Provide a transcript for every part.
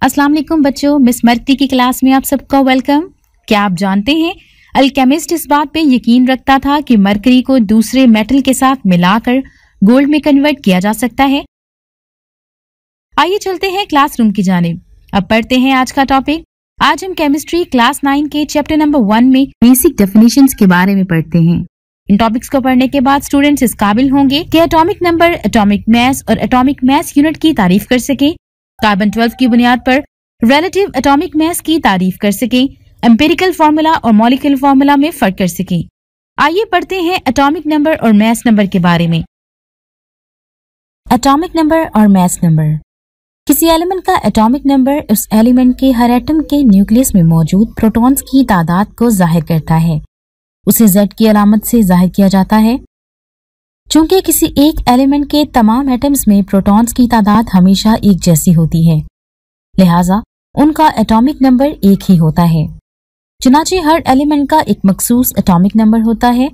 अस्सलाम वालेकुम बच्चों, मिस मर्ती की क्लास में आप सबको वेलकम। क्या आप जानते हैं अल्केमिस्ट इस बात पे यकीन रखता था कि मरकरी को दूसरे मेटल के साथ मिलाकर गोल्ड में कन्वर्ट किया जा सकता है। आइए चलते हैं क्लासरूम की जानिब। अब पढ़ते हैं आज का टॉपिक। आज हम केमिस्ट्री क्लास 9 के चैप्टर नंबर 1 में बेसिक डेफिनेशंस के बारे में पढ़ते हैं। इन टॉपिक्स को पढ़ने के बाद स्टूडेंट्स इस काबिल होंगे कि एटॉमिक नंबर, एटॉमिक मास और एटॉमिक मास यूनिट की तारीफ कर सकें, कार्बन 12 की बुनियाद पर रिलेटिव एटॉमिक मास की तारीफ कर सकें, एम्पिरिकल फार्मूला और मॉलिक्यूलर फार्मूला में फर्क कर सकें। आइए पढ़ते हैं एटॉमिक नंबर और मास नंबर के बारे में। एटॉमिक नंबर और मास नंबर। किसी एलिमेंट का एटॉमिक नंबर उस एलिमेंट के हर एटम के न्यूक्लियस में मौजूद प्रोटॉन्स की तादाद को जाहिर करता है। उसे Z की अलामत से जाहिर किया जाता है। चूंकि किसी एक एलिमेंट के तमाम एटम्स में प्रोटॉन्स की तादाद हमेशा एक जैसी होती है, लिहाजा उनका एटॉमिक नंबर एक ही होता है। चुनांचे हर एलिमेंट का एक मखसूस एटॉमिक नंबर होता है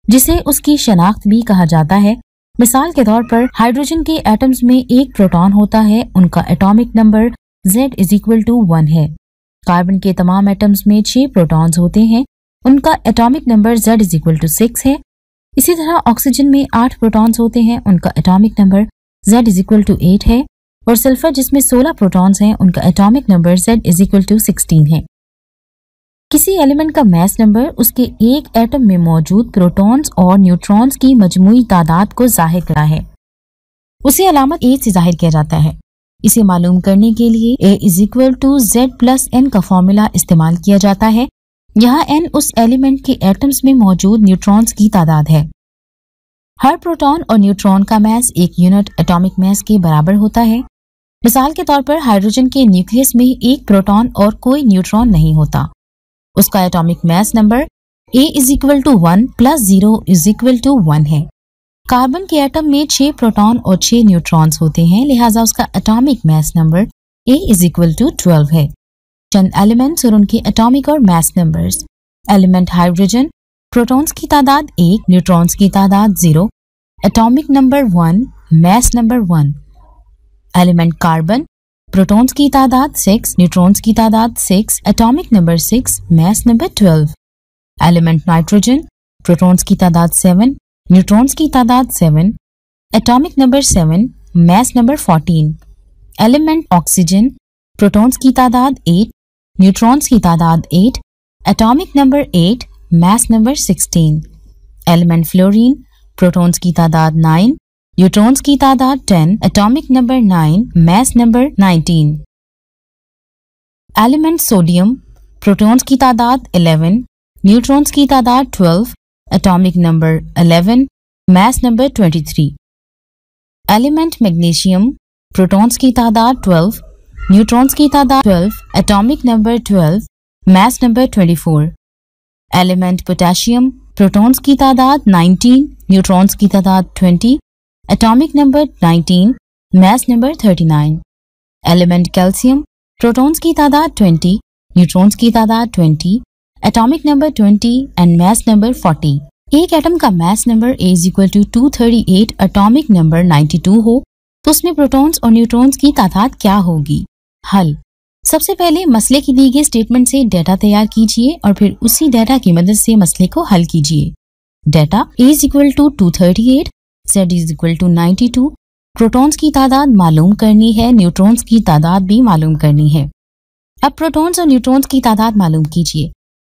जिसे उसकी शनाख्त भी कहा जाता है। मिसाल के तौर पर हाइड्रोजन के एटम्स में एक प्रोटॉन होता है, उनका एटॉमिक नंबर Z=1 है। कार्बन के तमाम एटम्स में 6 प्रोटॉन्स होते हैं, उनका एटॉमिक नंबर Z=6 है। इसी तरह ऑक्सीजन में 8 प्रोटॉन्स होते हैं, उनका एटॉमिक नंबर Z=8 है। और सल्फर जिसमें 16 प्रोटॉन्स हैं, उनका एटॉमिक नंबर Z=16 है। किसी एलिमेंट का मास नंबर उसके एक एटम में मौजूद प्रोटॉन्स और न्यूट्रॉन्स की मजमूई तादाद को जाहिर करता है। उसे अलामत A से जाहिर किया जाता है। इसे मालूम करने के लिए A=Z+N का फॉर्मूला इस्तेमाल किया जाता है। यहाँ N उस एलिमेंट के एटम्स में मौजूद न्यूट्रॉन्स की तादाद है। हर प्रोटॉन और न्यूट्रॉन का मास एक यूनिट एटॉमिक मास के बराबर होता है। मिसाल के तौर पर हाइड्रोजन के न्यूक्लियस में एक प्रोटॉन और कोई न्यूट्रॉन नहीं होता। उसका एटॉमिक मास नंबर A=1 + 0=1 है। कार्बन के एटम में 6 प्रोटॉन और 6 न्यूट्रॉन्स होते हैं, लिहाजा उसका एटॉमिक मास नंबर A=12 है। चंद एलिमेंट्स और उनके एटॉमिक और मास नंबर्स। एलिमेंट हाइड्रोजन, प्रोटॉन्स की तादाद 1, न्यूट्रॉन्स की तादाद 0, atomic number 1, mass number 1। Element carbon, protons की तादाद 6, न्यूट्रॉन्स की तादाद 6, atomic number 6, mass number 12। Element nitrogen, protons की तादाद 7, न्यूट्रॉन्स की तादाद 7, atomic number 7, mass number 14। Element oxygen, protons की तादाद 8, न्यूट्रॉन्स की तादाद 8, atomic number 8, mass number 16। Element fluorine, protons की तादाद 9, न्यूट्रॉन्स की तादाद 10, atomic number 9, mass number 19। Element sodium, protons की तादाद 11, न्यूट्रॉन्स की तादाद 12, atomic number 11, mass number 23। Element magnesium, protons की तादाद 12, न्यूट्रॉन्स की तादाद 12, atomic number 12, mass number 24। Element potassium, protons की तादाद 19, न्यूट्रॉन्स की तादाद 20, atomic number 19, mass number 39। Element calcium, protons की तादाद 20, न्यूट्रॉन्स की तादाद 20, atomic number 20 and mass number 40। एक एटम का mass number A=238, atomic number 92 हो तो उसमें प्रोटॉन्स और न्यूट्रॉन्स की तादाद क्या होगी? हल। सबसे पहले मसले की दी गई स्टेटमेंट से डेटा तैयार कीजिए और फिर उसी डेटा की मदद से मसले को हल कीजिए। डेटा A=238, Z=92, प्रोटॉन्स की तादाद मालूम करनी है, न्यूट्रॉन्स की तादाद भी मालूम करनी है। अब प्रोटॉन्स और न्यूट्रॉन्स की तादाद मालूम कीजिए।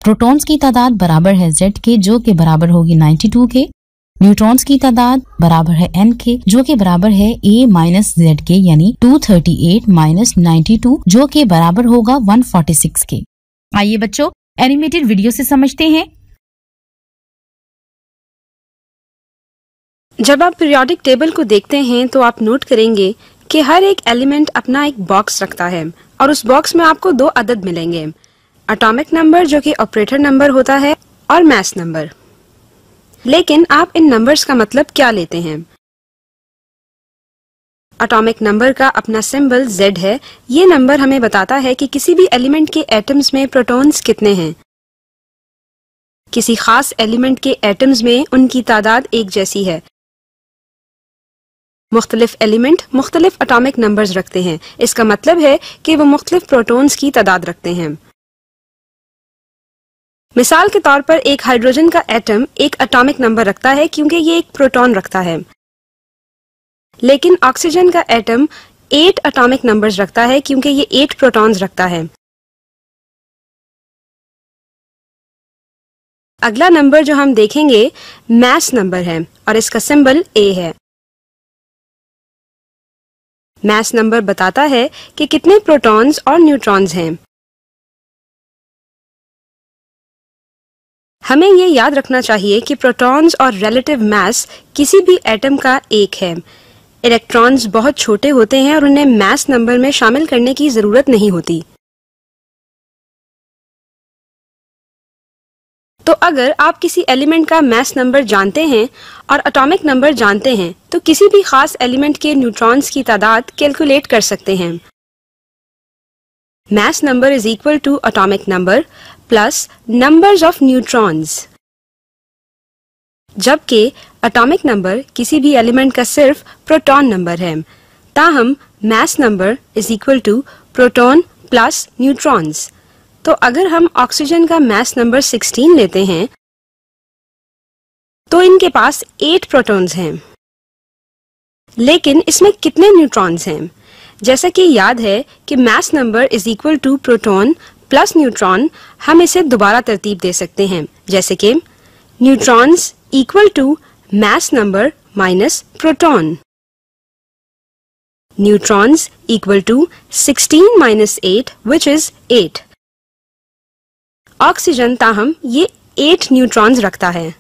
प्रोटॉन्स की तादाद बराबर है Z के, जो कि बराबर होगी 92 के। न्यूट्रॉन्स की तादाद बराबर है N के, जो कि बराबर है A-Z के, यानी 238 - 92, जो कि बराबर होगा 146 के। आइए बच्चों एनिमेटेड वीडियो से समझते हैं। जब आप पीरियोडिक टेबल को देखते हैं तो आप नोट करेंगे कि हर एक एलिमेंट अपना एक बॉक्स रखता है और उस बॉक्स में आपको 2 अदद मिलेंगे, एटॉमिक नंबर जो कि ऑपरेटर नंबर होता है और मास नंबर। लेकिन आप इन नंबर्स का मतलब क्या लेते हैं? एटॉमिक नंबर का अपना सिंबल Z है। ये नंबर हमें बताता है कि किसी भी एलिमेंट के एटम्स में प्रोटॉन्स कितने हैं। किसी खास एलिमेंट के एटम्स में उनकी तादाद एक जैसी है। मुख्तलिफ एलिमेंट मुख्तलिफ एटॉमिक नंबर्स रखते हैं। इसका मतलब है कि वो मुख्तलिफ प्रोटॉन्स की तादाद रखते हैं। मिसाल के तौर पर एक हाइड्रोजन का एटम एक एटॉमिक नंबर रखता है क्योंकि ये एक प्रोटॉन रखता है, लेकिन ऑक्सीजन का एटम 8 एटॉमिक नंबर्स रखता है क्योंकि ये 8 प्रोटॉन्स रखता है। अगला नंबर जो हम देखेंगे मास नंबर है और इसका सिंबल A है। मास नंबर बताता है कि कितने प्रोटॉन्स और न्यूट्रॉन्स हैं। हमें ये याद रखना चाहिए कि प्रोटॉन्स और रिलेटिव मास किसी भी एटम का एक है। इलेक्ट्रॉन्स बहुत छोटे होते हैं और उन्हें मास नंबर में शामिल करने की जरूरत नहीं होती। तो अगर आप किसी एलिमेंट का मास नंबर जानते हैं और एटॉमिक नंबर जानते हैं तो किसी भी खास एलिमेंट के न्यूट्रॉन्स की तादाद कैलकुलेट कर सकते हैं। Mass number is equal to atomic number plus numbers of neutrons, जबकि एटॉमिक नंबर किसी भी एलिमेंट का सिर्फ प्रोटॉन नंबर है। ताहम mass number is equal to proton plus neutrons. तो अगर हम ऑक्सीजन का मास नंबर 16 लेते हैं तो इनके पास 8 प्रोटॉन्स हैं, लेकिन इसमें कितने न्यूट्रॉन्स हैं? जैसा कि याद है कि mass number is equal to proton plus neutron, हम इसे दोबारा तरतीब दे सकते हैं, जैसे कि neutrons equal to mass number minus proton. Neutrons equal to 16 minus 8 which is 8। Oxygen ताहम ये 8 न्यूट्रॉन्स रखता है।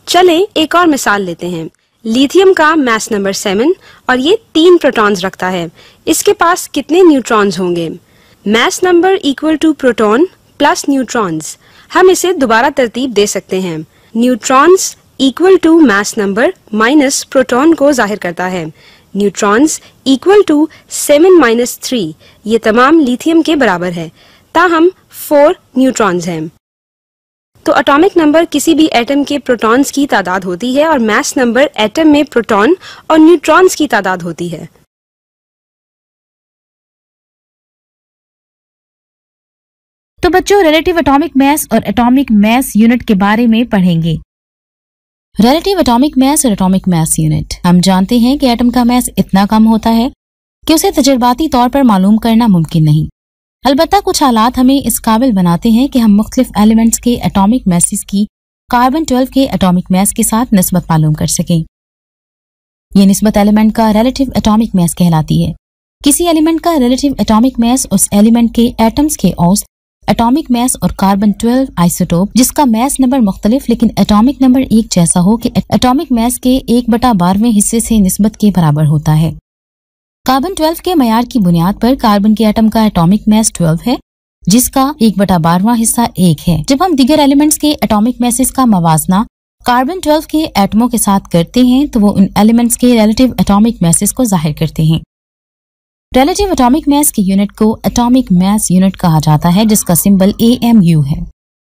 चलें एक और मिसाल लेते हैं। लिथियम का मास नंबर 7 और ये 3 प्रोटॉन्स रखता है। इसके पास कितने न्यूट्रॉन्स होंगे? Mass number equal to proton plus neutrons, हम इसे दोबारा तरतीब दे सकते हैं। Neutrons equal to mass number minus proton को जाहिर करता है। न्यूट्रॉन्स इक्वल टू 7 माइनस 3, ये तमाम लिथियम के बराबर है, ताहम 4 न्यूट्रॉन्स हैं। तो एटॉमिक नंबर किसी भी एटम के प्रोटॉन्स की तादाद होती है और मास नंबर एटम में प्रोटॉन और न्यूट्रॉन्स की तादाद होती है। तो बच्चों रिलेटिव एटॉमिक मास और एटॉमिक मास यूनिट के बारे में पढ़ेंगे। रिलेटिव एटॉमिक मास और एटॉमिक मास यूनिट, हम जानते हैं कि एटम का मास इतना कम होता है कि उसे तजर्बाती तौर पर मालूम करना मुमकिन नहीं। अलबत्ता कुछ हालात हमें इस काबिल बनाते हैं कि हम मुख्तलिफ एलिमेंट्स के एटॉमिक मासेस की कार्बन 12 के एटॉमिक मास के साथ निस्बत मालूम कर सकें। ये निस्बत एलिमेंट का रिलेटिव एटॉमिक मास कहलाती है। किसी एलिमेंट का रिलेटिव एटॉमिक मास उस एलिमेंट के एटम्स के औसत एटॉमिक मास और कार्बन 12 आइसोटोप जिसका मास नंबर मुख्तलिफ लेकिन एटॉमिक नंबर एक जैसा हो कि एटॉमिक मास के 1/12वें हिस्से से निस्बत के बराबर होता है। कार्बन 12 के मयार की बुनियाद पर कार्बन के एटम का एटॉमिक मास 12 है, जिसका 1/12वां हिस्सा 1 है। जब हम दीगर एलिमेंट्स के एटॉमिक मासेस का मवाजना कार्बन 12 के एटमों के साथ करते हैं तो वो उन एलिमेंट्स के रिलेटिव एटॉमिक मासेस को जाहिर करते हैं। रिलेटिव एटॉमिक मास की यूनिट को एटॉमिक मास यूनिट कहा जाता है, जिसका सिंबल AMU है।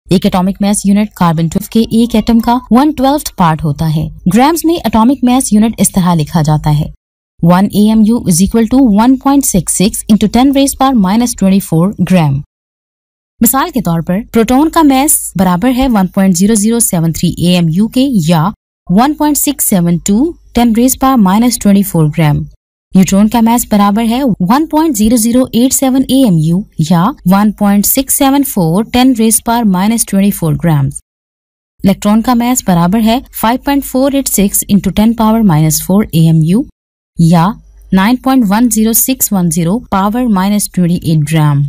एक एटॉमिक मास यूनिट कार्बन 12 के एक एटम का 1/12 पार्ट होता है। ग्राम्स में एटॉमिक मास यूनिट इस तरह लिखा जाता है 1 AMU is equal to 1.66 into 10⁻⁻24 ग्राम। मिसाल के तौर पर प्रोटॉन का मास बराबर है 1.0073 AMU के या 1.672 10⁻⁻24 ग्राम। न्यूट्रॉन का मास बराबर है 1.0087 AMU या 1.674 10⁻⁻24 ग्राम। इलेक्ट्रॉन का मास बराबर है 5.486 into 10⁻⁻4 AMU या 9.10610 ⁻⁻28 ग्राम।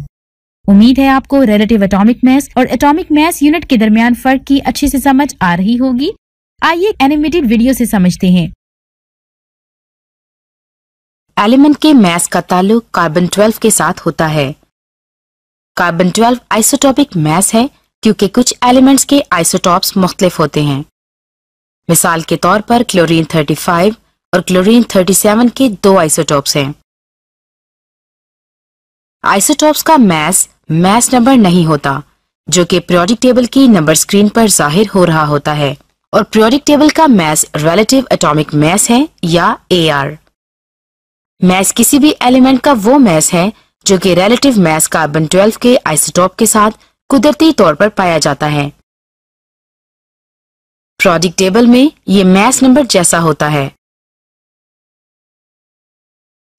उम्मीद है आपको रिलेटिव एटॉमिक मास और एटॉमिक मास यूनिट के दरमियान फर्क की अच्छे से समझ आ रही होगी। आइए एनिमेटेड वीडियो से समझते हैं। एलिमेंट के मास का ताल्लुक कार्बन 12 के साथ होता है। कार्बन 12 आइसोटॉपिक मास है क्योंकि कुछ एलिमेंट्स के आइसोटॉप्स मुख्तलिफ होते हैं। मिसाल के तौर पर क्लोरीन 35 और क्लोरीन 37 के 2 आइसोटॉप्स हैं। आइसोटॉप्स का मास नंबर नहीं होता, जो कि पीरियोडिक टेबल की नंबर स्क्रीन पर जाहिर हो रहा होता है। और पीरियोडिक टेबल का मास रिलेटिव एटॉमिक मास है या AR। मास किसी भी एलिमेंट का वो मास है जो कि रिलेटिव मास कार्बन 12 के आइसोटोप के साथ कुदरती तौर पर पाया जाता है। पीरियोडिक टेबल में ये मास नंबर जैसा होता है।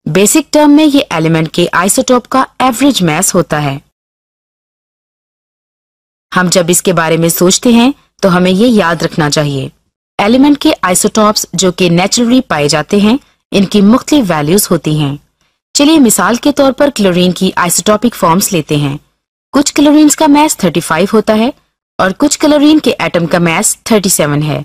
बेसिक टर्म में ये एलिमेंट के आइसोटोप का एवरेज मास होता है। हम जब इसके बारे में सोचते हैं तो हमें ये याद रखना चाहिए, एलिमेंट के आइसोटॉप्स जो कि नेचुरली पाए जाते हैं, इनकी मुख्तलिफ वैल्यूज होती हैं। चलिए मिसाल के तौर पर क्लोरीन की आइसोटॉपिक फॉर्म्स लेते हैं। कुछ क्लोरीन्स का मास 35 होता है और कुछ क्लोरीन के एटम का मास 37 है।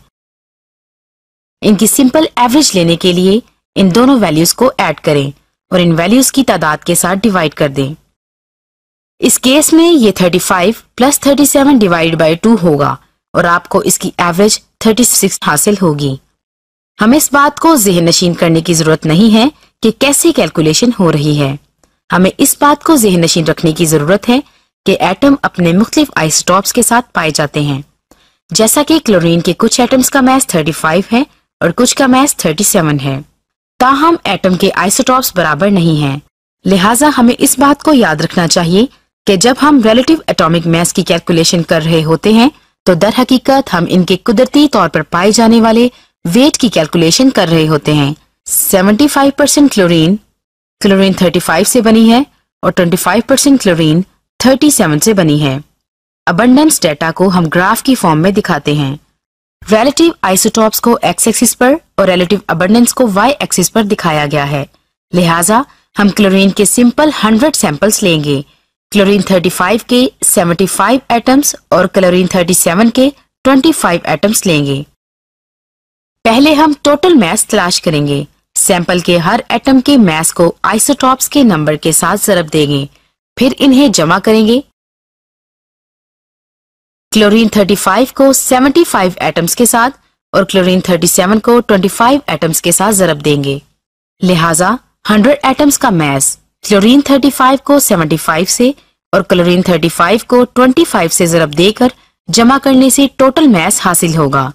इनकी सिंपल एवरेज लेने के लिए इन दोनों वैल्यूज को ऐड करें और इन वैल्यूज की तादाद के साथ डिवाइड कर दें। इस केस में ये 35 प्लस 37 डिवाइड बाय 2 होगा और आपको इसकी एवरेज 36 हासिल होगी। हमें इस बात को ज़हन नशीन करने की जरूरत नहीं है कि कैसी कैलकुलेशन हो रही है। हमें इस बात को ज़हन नशीन रखने की जरूरत है कि एटम अपने मुख्तलिफ आइसोटॉप्स के साथ पाए जाते हैं। जैसा कि क्लोरीन के कुछ एटम्स का मास 35 है और कुछ का मास 37 है, ताहम एटम के आइसोटॉप्स बराबर नहीं हैं। लिहाजा हमें इस बात को याद रखना चाहिए कि जब हम रिलेटिव एटॉमिक मास की कैलकुलेशन कर रहे होते हैं तो दर हकीकत हम इनके कुदरती तौर पर पाए जाने वाले वेट की कैलकुलेशन कर रहे होते हैं। 75% क्लोरीन 35 से बनी है और 25% क्लोरीन 37 से बनी है। अबंडेंस डेटा को हम ग्राफ की फॉर्म में दिखाते हैं। रिलेटिव आइसोटॉप्स को एक्स एक्सिस पर और रिलेटिव अबंडेंस को वाई एक्सिस पर दिखाया गया है। लिहाजा हम क्लोरीन के सिंपल 100 सैंपल्स लेंगे। क्लोरीन 35 के 75 एटम्स और क्लोरीन 37 के 25 एटम्स लेंगे। पहले हम टोटल मास तलाश करेंगे। सैंपल के हर एटम के मास को आइसोटॉप्स के नंबर के साथ ज़रब देंगे, फिर इन्हें जमा करेंगे। क्लोरीन 35 को 75 एटम्स के साथ और क्लोरीन 37 को 25 एटम्स के साथ ज़रब देंगे। लिहाजा 100 एटम्स का मास क्लोरीन 35 को 75 से और क्लोरीन 35 को 25 से ज़रब देकर जमा करने से टोटल मास हासिल होगा।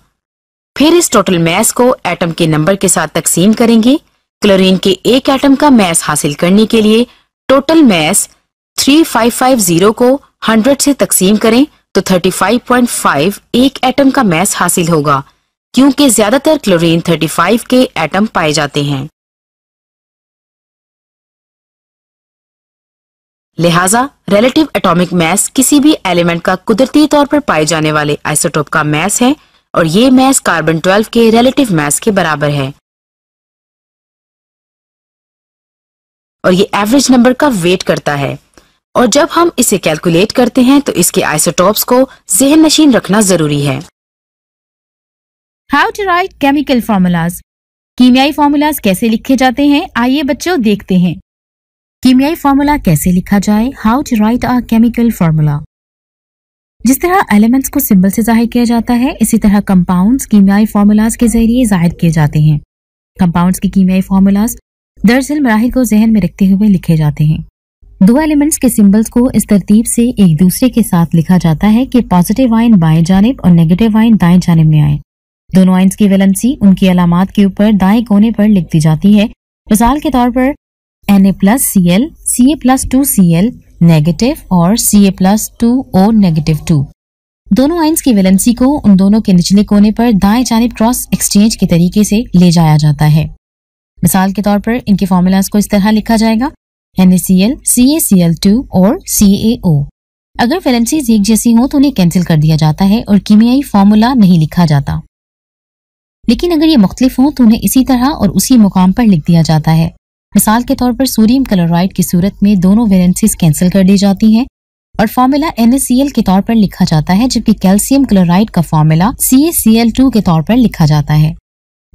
फिर इस टोटल मास को एटम के नंबर के साथ तकसीम करेंगे। क्लोरीन के एक एटम का मास हासिल करने के लिए टोटल मास 3550 को 100 से तकसीम करें तो 35.5 एक एटम का मास हासिल होगा, क्योंकि ज्यादातर क्लोरीन 35 के एटम पाए जाते हैं। लिहाजा रिलेटिव एटॉमिक मास किसी भी एलिमेंट का कुदरती तौर पर पाए जाने वाले आइसोटोप का मास है और ये मास कार्बन 12 के रिलेटिव मास के बराबर है और ये एवरेज नंबर का वेट करता है। और जब हम इसे कैलकुलेट करते हैं तो इसके आइसोटोप्स को ज़हन नशीन रखना जरूरी है। How to write chemical formulas. कीमियाई फॉर्मूलाज कैसे लिखे जाते हैं, आइए बच्चों देखते हैं। कीमियाई फॉर्मूला कैसे लिखा जाए। How to write a chemical formula. जिस तरह एलिमेंट्स को सिंबल से जाहिर किया जाता है, इसी तरह कंपाउंड्स कीमियाई फॉर्मूलाज के जरिए जाहिर किए जाते हैं। कंपाउंड्स के कीमियाई फॉर्मूलाज दरअसल मराहिल को जहन में रखते हुए लिखे जाते हैं। दो एलिमेंट्स के सिंबल्स को इस तरतीब से एक दूसरे के साथ लिखा जाता है कि पॉजिटिव आयन बाएं जानिब और नेगेटिव आयन दाएं जानिब में आए। दोनों आयन्स की वैलेंसी उनकी अलामात के ऊपर दाएं कोने पर लिख दी जाती है। मिसाल के तौर पर Na+Cl, Ca+2Cl नेगेटिव और Ca+2O नेगेटिव 2। दोनों आयन्स की वैलेंसी को उन दोनों के निचले कोने पर दाएं जानिब क्रॉस एक्सचेंज के तरीके से ले जाया जाता है। मिसाल के तौर पर इनके फॉर्मूलाज को इस तरह लिखा जाएगा NaCl, CaCl2 और CaO। अगर वैलेंसीज एक जैसी हो तो उन्हें कैंसिल कर दिया जाता है और कीमियाई फॉर्मूला नहीं लिखा जाता। लेकिन अगर ये मुख्तलिफ हो तो उन्हें इसी तरह और उसी मुकाम पर लिख दिया जाता है। मिसाल के तौर पर सोडियम क्लोराइड की सूरत में दोनों वैलेंसीज कैंसिल कर दी जाती हैं और फॉर्मूला NaCl के तौर पर लिखा जाता है, जबकि कैल्शियम क्लोराइड का फॉर्मूला CaCl2 के तौर पर लिखा जाता है।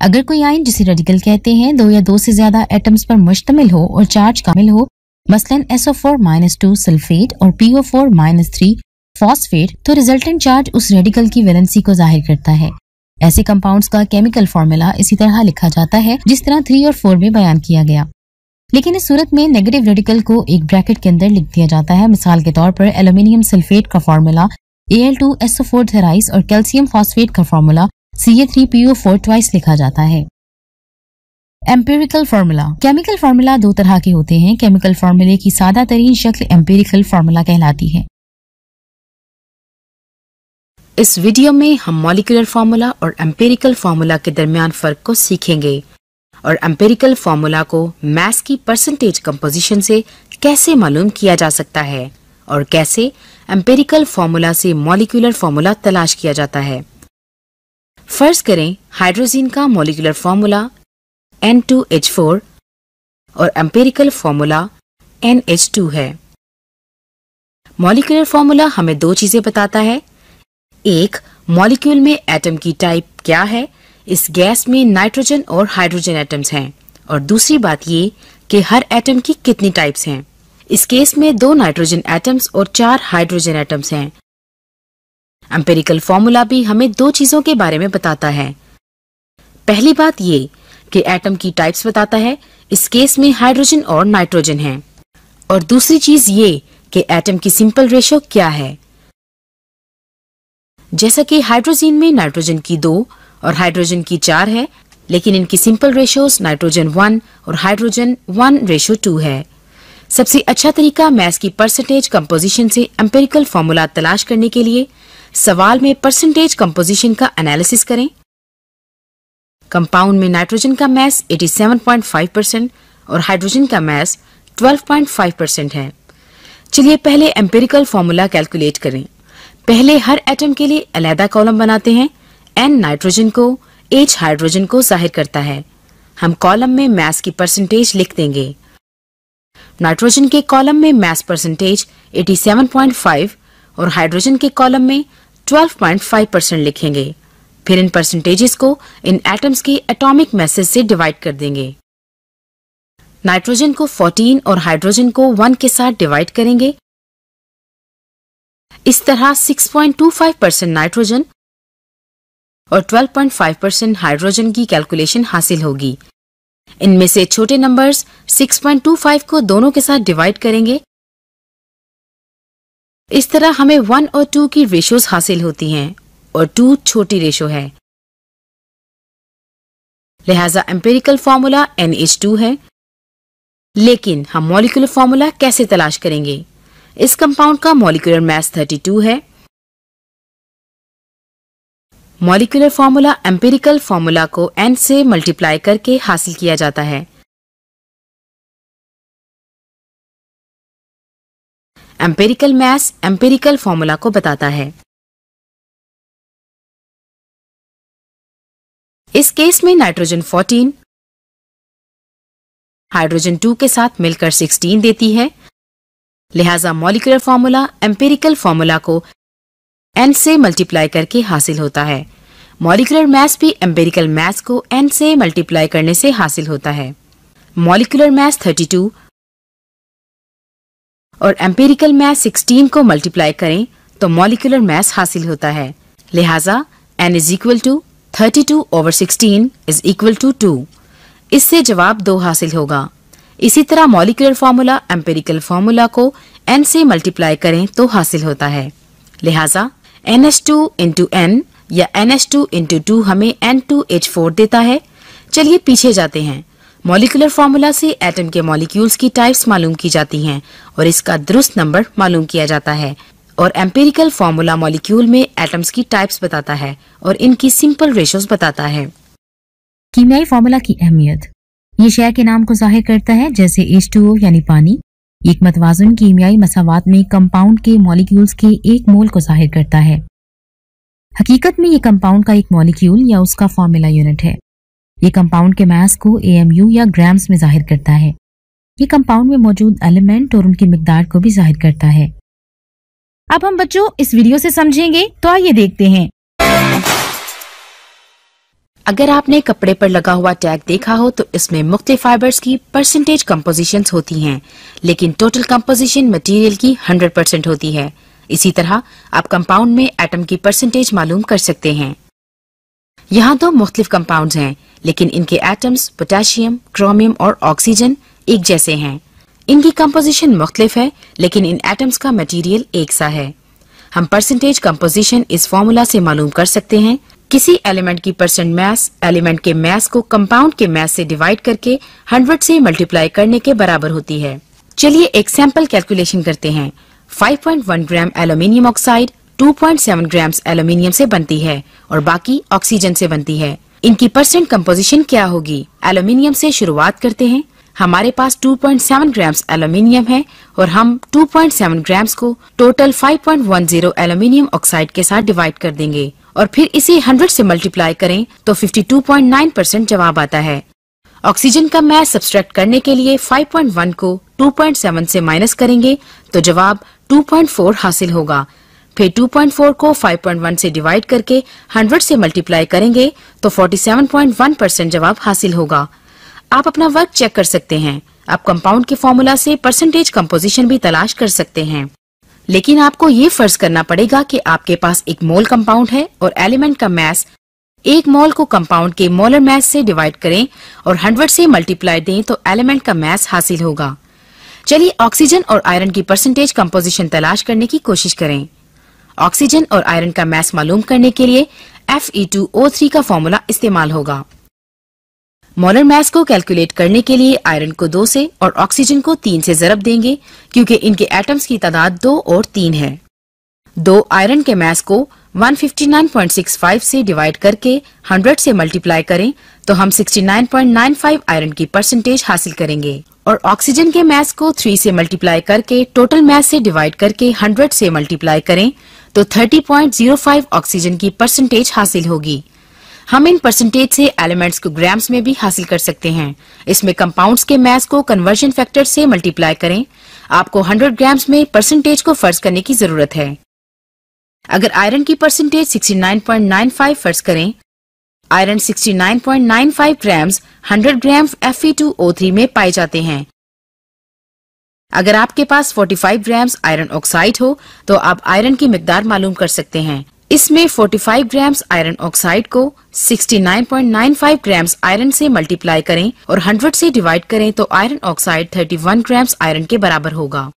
अगर कोई आयन जिसे रेडिकल कहते हैं दो या दो से ज्यादा एटम्स पर मुश्तमिल हो और चार्ज कामिल हो, मसलन SO4-2 सल्फेट और PO4-3 फॉस्फेट, तो रिजल्टेंट चार्ज उस रेडिकल की वैलेंसी को जाहिर करता है। ऐसे कंपाउंड्स का केमिकल फॉर्मूला इसी तरह लिखा जाता है जिस तरह 3 और 4 में बयान किया गया, लेकिन इस सूरत में नेगेटिव रेडिकल को एक ब्रैकेट के अंदर लिख दिया जाता है। मिसाल के तौर पर एल्यूमिनियम सल्फेट का फॉर्मूला Al2SO4 थेराइस और कैल्शियम फॉस्फेट का फॉर्मूला Ca3PO4 ट्वाइस लिखा जाता है। Empirical formula. केमिकल फार्मूला दो तरह के होते हैं। केमिकल फार्मूले की सादा तरीन शक्ल एम्पिरिकल फार्मूला कहलाती है। इस वीडियो में हम मॉलिक्यूलर फार्मूला और एम्पिरिकल फार्मूला के दरमियान फर्क को सीखेंगे और एम्पिरिकल फार्मूला को मास की परसेंटेज कंपोजिशन से कैसे मालूम किया जा सकता है और कैसे एम्पिरिकल फार्मूला से मॉलिक्यूलर फार्मूला तलाश किया जाता है। फर्ज करें हाइड्रोजन का मॉलिक्यूलर फार्मूला N2H4 और एम्पिरिकल फार्मूला NH2 है। मॉलिक्यूलर फार्मूला हमें दो चीजें बताता है। एक, मॉलिक्यूल में एटम की टाइप क्या है, इस गैस में नाइट्रोजन और हाइड्रोजन एटम्स हैं, और दूसरी बात ये कि हर एटम की कितनी टाइप्स हैं। इस केस में 2 नाइट्रोजन एटम्स और 4 हाइड्रोजन एटम्स हैं। एम्पिरिकल फार्मूला भी हमें दो चीजों के बारे में बताता है। पहली बात ये कि एटम की टाइप्स बताता है, इस केस में हाइड्रोजन और नाइट्रोजन हैं, और दूसरी चीज ये कि एटम की सिंपल रेशो क्या है। जैसा कि हाइड्रोजन में नाइट्रोजन की 2 और हाइड्रोजन की 4 है, लेकिन इनकी सिंपल रेशोज नाइट्रोजन 1 और हाइड्रोजन 1:2 है। सबसे अच्छा तरीका मास की परसेंटेज कंपोजिशन से एम्पिरिकल फार्मूला तलाश करने के लिए सवाल में परसेंटेज कंपोजिशन का एनालिसिस करें। कंपाउंड में नाइट्रोजन का मास 87.5% और हाइड्रोजन का मास 12.5% है। चलिए पहले एम्पिरिकल फार्मूला कैलकुलेट करें। पहले हर एटम के लिए अलग कॉलम बनाते हैं। N नाइट्रोजन को, H हाइड्रोजन को जाहिर करता है। हम कॉलम में मास की परसेंटेज लिख देंगे। नाइट्रोजन के कॉलम में मास परसेंटेज 87.5 और हाइड्रोजन के कॉलम में 12.5% लिखेंगे। फिर इन परसेंटेजेस को इन एटम्स के एटॉमिक मैसेज से डिवाइड कर देंगे। नाइट्रोजन को 14 और हाइड्रोजन को 1 के साथ डिवाइड करेंगे। इस तरह 6.25% नाइट्रोजन और 12.5% हाइड्रोजन की कैलकुलेशन हासिल होगी। इनमें से छोटे नंबर्स 6.25 को दोनों के साथ डिवाइड करेंगे। इस तरह हमें 1 और 2 की रेशोज हासिल होती हैं और 2 छोटी रेशो है। लिहाजा एम्पिरिकल फार्मूला NH2 है। लेकिन हम मॉलिक्यूलर फार्मूला कैसे तलाश करेंगे? इस कंपाउंड का मॉलिक्यूलर मास 32 है। मॉलिक्यूलर फार्मूला एम्पिरिकल फार्मूला को N से मल्टीप्लाई करके हासिल किया जाता है। एम्पिरिकल मास एम्पिरिकल फार्मूला को बताता है। इस केस में नाइट्रोजन 14 हाइड्रोजन 2 के साथ मिलकर 16 देती है। लिहाजा मॉलिक्यूलर फार्मूला एम्पिरिकल फार्मूला को N से मल्टीप्लाई करके हासिल होता है। मॉलिक्यूलर मास भी एम्पिरिकल मास को N से मल्टीप्लाई करने से हासिल होता है। मॉलिक्यूलर मास 32 और एम्पिरिकल मास 16 को मल्टीप्लाई करें तो मॉलिक्यूलर मास हासिल होता है। लिहाजा N is equal to 32/16 is equal to 2। इससे जवाब 2 हासिल होगा। इसी तरह मॉलिक्यूलर फार्मूला एम्पिरिकल फार्मूला को N से मल्टीप्लाई करें तो हासिल होता है। लिहाजा NH2 into N या NH2 into 2 हमें N2H4 देता है। चलिए पीछे जाते हैं। मॉलिक्यूलर फार्मूला से एटम के मॉलिक्यूल्स की टाइप्स मालूम की जाती हैं और इसका दुरुस्त नंबर मालूम किया जाता है, और एम्पिरिकल फार्मूला मॉलिक्यूल में एटम्स की टाइप्स बताता है और इनकी सिंपल रेशोज बताता है। कीमियाई फार्मूला की अहमियत। ये शय के नाम को जाहिर करता है, जैसे H2O यानी पानी एक मतवाजुन कीमियाई मसावात में कंपाउंड के मॉलिक्यूल्स के एक मोल को जाहिर करता है। हकीकत में ये कंपाउंड का एक मॉलिक्यूल या उसका फार्मूला यूनिट है। ये कंपाउंड के मास को AMU या ग्राम्स में जाहिर करता है। ये कंपाउंड में मौजूद एलिमेंट और उनकी मिकदार को भी जाहिर करता है। अब हम बच्चों इस वीडियो से समझेंगे, तो आइए देखते हैं। अगर आपने कपड़े पर लगा हुआ टैग देखा हो तो इसमें मुख्तलिफ फाइबर्स की परसेंटेज कंपोजिशंस होती हैं, लेकिन टोटल कंपोजिशन मटेरियल की 100% होती है। इसी तरह आप कंपाउंड में एटम की परसेंटेज मालूम कर सकते हैं। यहाँ 2 मुख्तलिफ कंपाउंड्स हैं, लेकिन इनके एटम्स पोटेशियम, क्रोमियम और ऑक्सीजन एक जैसे हैं। इनकी कंपोजिशन मुख्तलिफ है, लेकिन इन एटम्स का मटेरियल एक सा है। हम परसेंटेज कंपोजिशन इस फार्मूला से मालूम कर सकते हैं। किसी एलिमेंट की परसेंट मास एलिमेंट के मास को कंपाउंड के मास से डिवाइड करके 100 से मल्टीप्लाई करने के बराबर होती है। चलिए एक सैंपल कैलकुलेशन करते हैं। 5.1 gram aluminium oxide 2.7 grams aluminium से बनती है और बाकी ऑक्सीजन से बनती है। इनकी परसेंट कंपोजिशन क्या होगी? एल्यूमिनियम से शुरुआत करते हैं। हमारे पास 2.7 ग्राम्स एल्यूमिनियम है और हम 2.7 ग्राम्स को टोटल 5.10 एल्यूमिनियम ऑक्साइड के साथ डिवाइड कर देंगे और फिर इसे 100 से मल्टीप्लाई करें तो 52.9% जवाब आता है। ऑक्सीजन का मास सब्सट्रैक्ट करने के लिए 5.1 को 2.7 से माइनस करेंगे तो जवाब 2.4 हासिल होगा। फिर 2.4 को 5.1 से डिवाइड करके 100 से मल्टीप्लाई करेंगे तो 47.1% जवाब हासिल होगा। आप अपना वर्क चेक कर सकते हैं। आप कंपाउंड के फॉर्मूला से परसेंटेज कंपोजिशन भी तलाश कर सकते हैं, लेकिन आपको ये फर्ज करना पड़ेगा कि आपके पास एक मोल कंपाउंड है और एलिमेंट का मास एक मोल को कंपाउंड के मोलर मास से डिवाइड करें और 100 से मल्टीप्लाई दें तो एलिमेंट का मास हासिल होगा। चलिए ऑक्सीजन और आयरन की परसेंटेज कंपोजिशन तलाश करने की कोशिश करें। ऑक्सीजन और आयरन का मास मालूम करने के लिए Fe2O3 का फॉर्मूला इस्तेमाल होगा। मोलर मास को कैलकुलेट करने के लिए आयरन को 2 से और ऑक्सीजन को 3 से ज़रब देंगे क्योंकि इनके एटम्स की तादाद 2 और 3 है। 2 आयरन के मास को 159.65 से डिवाइड करके 100 से मल्टीप्लाई करें तो हम 69.95 आयरन की परसेंटेज हासिल करेंगे और ऑक्सीजन के मास को 3 से मल्टीप्लाई करके टोटल मास से डिवाइड करके 100 से मल्टीप्लाई करें तो 30.05 ऑक्सीजन की परसेंटेज हासिल होगी। हम इन परसेंटेज से एलिमेंट्स को ग्राम्स में भी हासिल कर सकते हैं। इसमें कंपाउंड्स के मास को कन्वर्जन फैक्टर से मल्टीप्लाई करें। आपको 100 ग्राम्स में परसेंटेज को फर्ज करने की जरूरत है। अगर आयरन की परसेंटेज 69.95 फर्ज करें, आयरन 69.95 ग्राम्स 100 ग्राम Fe2O3 में पाए जाते हैं। अगर आपके पास 45 ग्राम्स आयरन ऑक्साइड हो तो आप आयरन की मिकदार मालूम कर सकते हैं। इसमें 45 ग्राम्स आयरन ऑक्साइड को 69.95 ग्राम्स आयरन से मल्टीप्लाई करें और 100 से डिवाइड करें तो आयरन ऑक्साइड 31 ग्राम्स आयरन के बराबर होगा।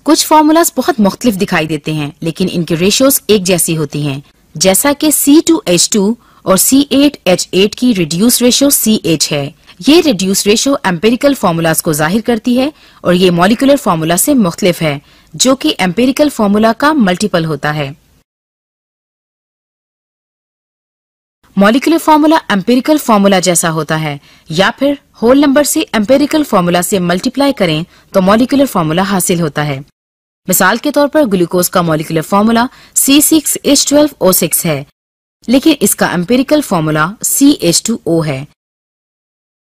कुछ फॉर्मूलाज बहुत मुख्तलिफ दिखाई देते हैं, लेकिन इनकी रेशियोज एक जैसी होती हैं, जैसा कि C2H2 और C8H8 की रिड्यूस रेशियो CH है। ये रिड्यूस रेशियो एम्पिरिकल फॉर्मूलाज को जाहिर करती है और ये मॉलिक्यूलर फॉर्मूला से मुख्तलिफ है, जो कि एम्पिरिकल फॉर्मूला का मल्टीपल होता है। मॉलिक्यूलर फॉर्मूला एम्पिरिकल फॉर्मूला जैसा होता है, या फिर होल नंबर से एम्पिरिकल फॉर्मूला से मल्टीप्लाई करें तो मॉलिक्यूलर फॉर्मूला हासिल होता है। मिसाल के तौर पर ग्लूकोज का मॉलिक्यूलर फॉर्मूला C6H12O6 है, लेकिन इसका एम्पिरिकल फॉर्मूला CH2O है।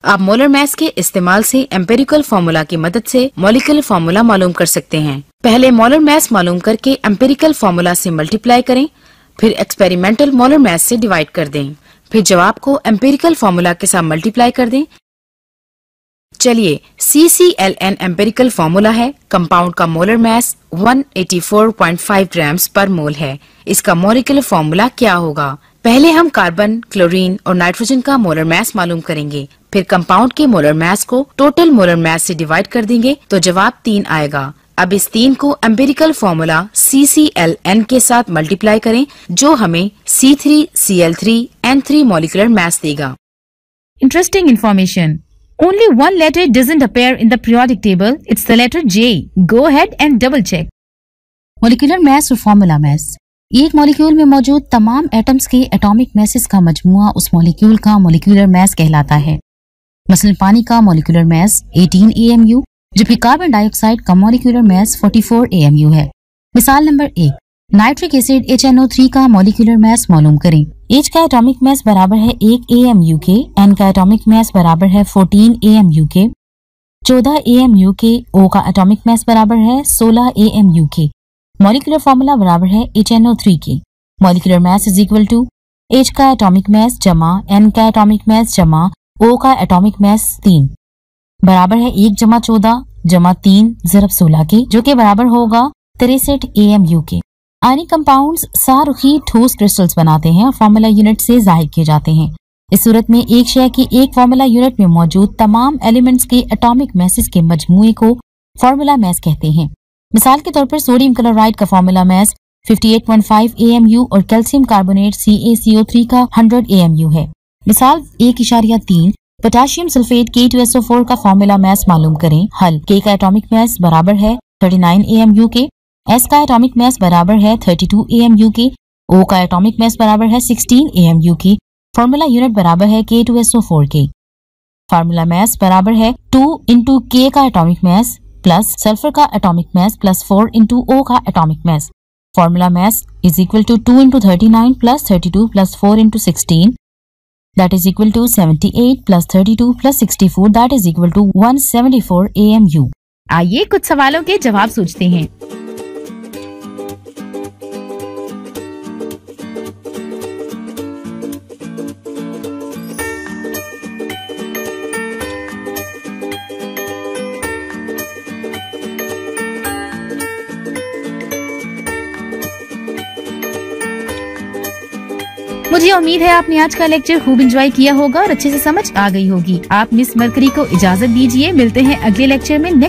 आप मोलर मास के इस्तेमाल से एम्पिरिकल फॉर्मूला की मदद से मॉलिक्यूलर फॉर्मूला मालूम कर सकते हैं। पहले मोलर मास मालूम करके एम्पिरिकल फॉर्मूला से मल्टीप्लाई करें, फिर एक्सपेरिमेंटल मोलर मास से डिवाइड कर दें, फिर जवाब को एम्पिरिकल फॉर्मूला के साथ मल्टीप्लाई कर दें। चलिए CClN एम्पिरिकल फॉर्मूला है। कंपाउंड का मोलर मास 184.5 ग्राम्स पर मोल है। इसका मॉलिक्यूलर फॉर्मूला क्या होगा? पहले हम कार्बन, क्लोरीन और नाइट्रोजन का मोलर मास मालूम करेंगे, फिर कंपाउंड के मोलर मास को टोटल मोलर मास से डिवाइड कर देंगे तो जवाब 3 आएगा। अब इस 3 को एम्पिरिकल फॉर्मूला CClN के साथ मल्टीप्लाई करें, जो हमें C3Cl3N3 मॉलिक्यूलर मास देगा। Interesting information. Only one letter doesn't appear in the periodic table. It's the letter J. Go ahead and double check. Molecular mass और फॉर्मूला मास। एक molecule में मौजूद तमाम एटम्स के एटॉमिक मासेस का मजमुआ उस molecule का मॉलिक्यूलर मास कहलाता है। मसलन पानी का मॉलिक्यूलर मास 18 AMU, जबकि कार्बन डाइऑक्साइड का मॉलिक्यूलर मास 44 AMU है। मिसाल नंबर 1, नाइट्रिक एसिड HNO3 का मॉलिक्यूलर मास मालूम करें। H का एटॉमिक मास बराबर है 1 AMU के, N का एटॉमिक मास बराबर है 14 AMU के, 14 AMU के, O का एटॉमिक मास बराबर है 16 AMU के। मॉलिक्यूलर फॉर्मूला बराबर है HNO3 के। Molecular mass is equal to H का एटॉमिक मास जमा N का एटॉमिक मास जमा O का एटॉमिक मास 3 बराबर है 1 जमा 14 जमा 3 ज़रब 16 के, जो कि बराबर होगा 63 AMU के। आयनिक कंपाउंड्स सारुखी ठोस क्रिस्टल्स बनाते हैं और फार्मूला यूनिट से जाहिर किए जाते हैं। इस सूरत में एक शय की एक फार्मूला यूनिट में मौजूद तमाम एलिमेंट्स के एटॉमिक मासेस के मजमूए को फार्मूला मास कहते हैं। मिसाल के तौर पर सोडियम क्लोराइड का फार्मूला मास 58.5 AMU और कैल्शियम कार्बोनेट CaCO3 का 100 AMU है। मिसाल 1.3 पोटेशियम सल्फेट K2SO4 का फॉर्मूला मास मालूम करें। हल K का एटॉमिक मास बराबर है 39 AMU के, S का एटॉमिक मास बराबर है 32 AMU के, O का एटॉमिक मास बराबर है 16 AMU की। फॉर्मूला यूनिट बराबर है K2SO4 के। फॉर्मूला मास बराबर है 2 इंटू K का एटॉमिक मास प्लस सल्फर का atomic mass plus 4 into O का atomic mass. Formula mass is equal to 2 into 39 plus 32 plus 4 into 16 that is equal to 78 plus 32 plus 64 that is equal to 174 AMU। आइए कुछ सवालों के जवाब सोचते हैं। मुझे उम्मीद है आपने आज का लेक्चर खूब एंजॉय किया होगा और अच्छे से समझ आ गई होगी। आप मिस मरकरी को इजाजत दीजिए, मिलते हैं अगले लेक्चर में।